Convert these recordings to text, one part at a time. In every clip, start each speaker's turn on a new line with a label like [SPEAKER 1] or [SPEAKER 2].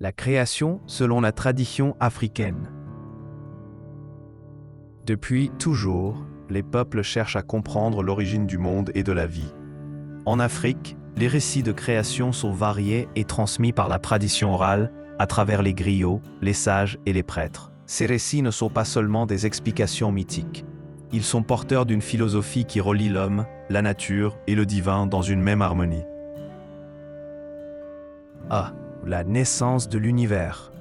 [SPEAKER 1] La création selon la tradition africaine. Depuis toujours, les peuples cherchent à comprendre l'origine du monde et de la vie. En Afrique, les récits de création sont variés et transmis par la tradition orale à travers les griots, les sages et les prêtres. Ces récits ne sont pas seulement des explications mythiques. Ils sont porteurs d'une philosophie qui relie l'homme, la nature et le divin dans une même harmonie. A. La naissance de l'univers.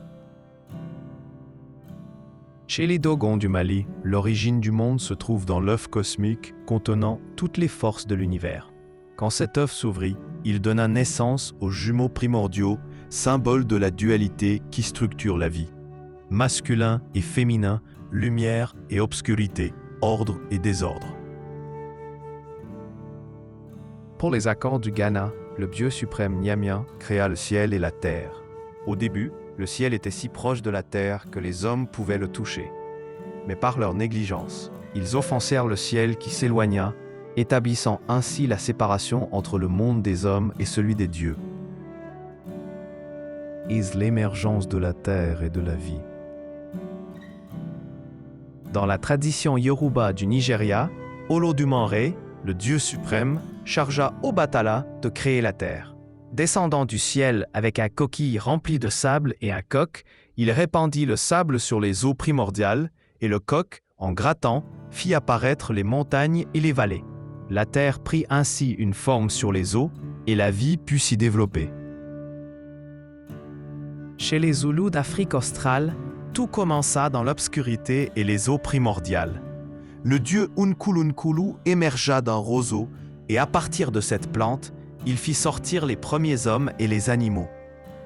[SPEAKER 1] Chez les Dogons du Mali, l'origine du monde se trouve dans l'œuf cosmique contenant toutes les forces de l'univers. Quand cet œuf s'ouvrit, il donna naissance aux jumeaux primordiaux, symboles de la dualité qui structure la vie. Masculin et féminin, lumière et obscurité, ordre et désordre. Pour les accords du Ghana, le Dieu suprême Nyamia créa le ciel et la terre. Au début, le ciel était si proche de la terre que les hommes pouvaient le toucher. Mais par leur négligence, ils offensèrent le ciel qui s'éloigna, établissant ainsi la séparation entre le monde des hommes et celui des dieux. Is l'émergence de la terre et de la vie. Dans la tradition Yoruba du Nigeria, Olodumare, le Dieu suprême, chargea Obatala de créer la terre. Descendant du ciel avec un coquille rempli de sable et un coq, il répandit le sable sur les eaux primordiales, et le coq, en grattant, fit apparaître les montagnes et les vallées. La terre prit ainsi une forme sur les eaux, et la vie put s'y développer. Chez les Zoulous d'Afrique australe, tout commença dans l'obscurité et les eaux primordiales. Le dieu Unkulunkulu émergea d'un roseau, et à partir de cette plante, il fit sortir les premiers hommes et les animaux.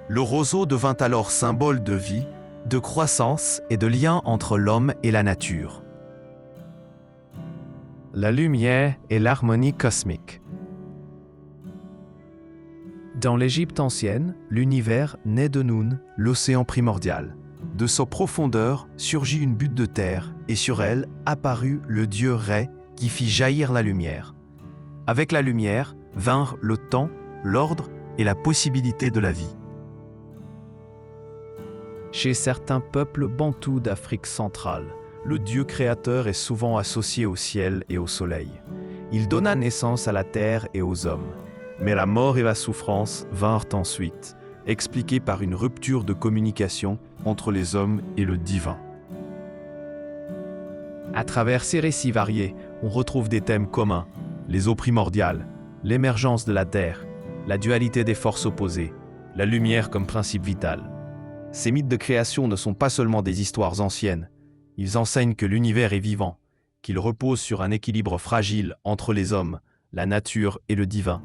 [SPEAKER 1] Le roseau devint alors symbole de vie, de croissance et de lien entre l'homme et la nature. La lumière et l'harmonie cosmique. Dans l'Égypte ancienne, l'univers naît de Noun, l'océan primordial. De sa profondeur surgit une butte de terre, et sur elle apparut le dieu Ré qui fit jaillir la lumière. Avec la lumière vinrent le temps, l'ordre et la possibilité de la vie. Chez certains peuples bantous d'Afrique centrale, le Dieu créateur est souvent associé au ciel et au soleil. Il donna naissance à la terre et aux hommes. Mais la mort et la souffrance vinrent ensuite, expliquées par une rupture de communication entre les hommes et le divin. À travers ces récits variés, on retrouve des thèmes communs, les eaux primordiales, l'émergence de la terre, la dualité des forces opposées, la lumière comme principe vital. Ces mythes de création ne sont pas seulement des histoires anciennes, ils enseignent que l'univers est vivant, qu'il repose sur un équilibre fragile entre les hommes, la nature et le divin.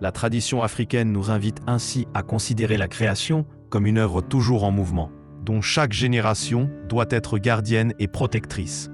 [SPEAKER 1] La tradition africaine nous invite ainsi à considérer la création comme une œuvre toujours en mouvement, dont chaque génération doit être gardienne et protectrice.